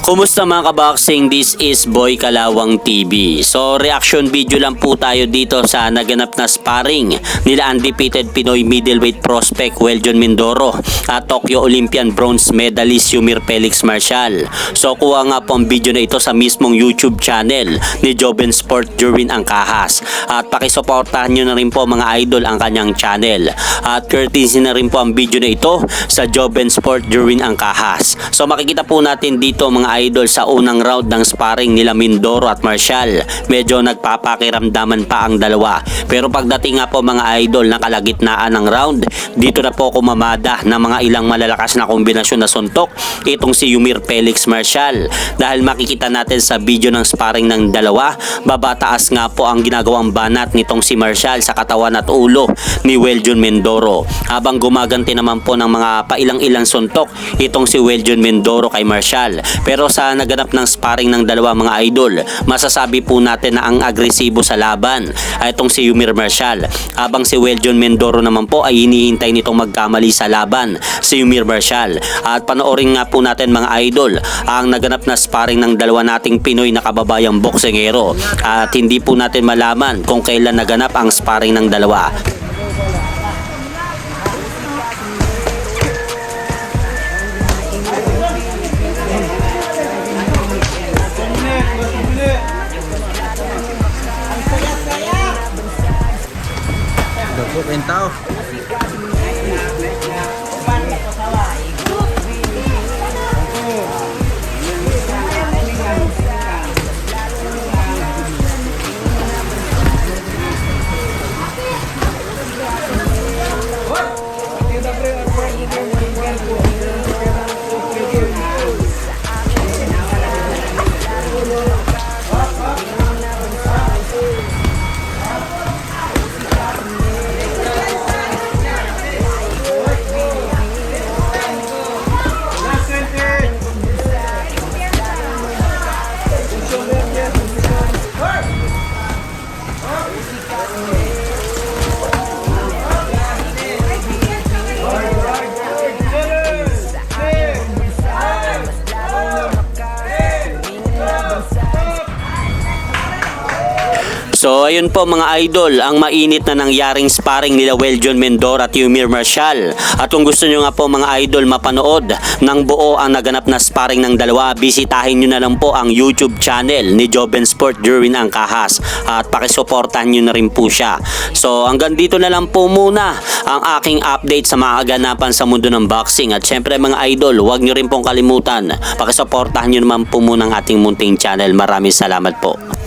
Kumusta mga kaboxing? This is Boy Kalawang TV. So reaction video lang po tayo dito sa naganap na sparring nila undefeated Pinoy middleweight prospect Weljon Mindoro at Tokyo Olympian bronze medalist Yumir Felix Marcial. So kuha nga po ang video na ito sa mismong YouTube channel ni Joben Sport Jerwin Angkahas. At pakisuportahan nyo na rin po mga idol ang kanyang channel. At courtesy na rin po ang video na ito sa Joben Sport Jerwin Angkahas. So makikita po natin dito mga idol sa unang round ng sparring nila Mindoro at Marcial. Medyo nagpapakiramdaman pa ang dalawa. Pero pagdating nga po mga idol ng kalagitnaan ng round, dito na po kumamada ng mga ilang malalakas na kombinasyon na suntok itong si Yumir Felix Marcial. Dahil makikita natin sa video ng sparring ng dalawa, babataas nga po ang ginagawang banat nitong si Marcial sa katawan at ulo ni Weljon Mindoro. Habang gumaganti naman po ng mga pailang-ilang suntok itong si Weljon Mindoro kay Marcial. Pero sa naganap ng sparring ng dalawa mga idol, masasabi po natin na ang agresibo sa laban ay itong si Yumir Marcial. Habang si Weljon Mindoro naman po ay hinihintay nitong magkamali sa laban si Yumir Marcial. At panoorin nga po natin mga idol ang naganap na sparring ng dalawa nating Pinoy na kababayang boksingero. At hindi po natin malaman kung kailan naganap ang sparring ng dalawa. Dagko kayong tao. So ayun po mga idol, ang mainit na nangyaring sparring nila Weljon Mindoro at Yumir Marcial. At kung gusto nyo nga po mga idol mapanood ng buo ang naganap na sparring ng dalawa, bisitahin nyo na lang po ang YouTube channel ni Joben Sport Jerwin Angkahas at pakisuportahan nyo na rin po siya. So hanggang dito na lang po muna ang aking update sa mga kaganapan sa mundo ng boxing. At syempre mga idol, huwag nyo rin pong kalimutan, pakisuportahan nyo naman po muna ang ating munting channel. Maraming salamat po.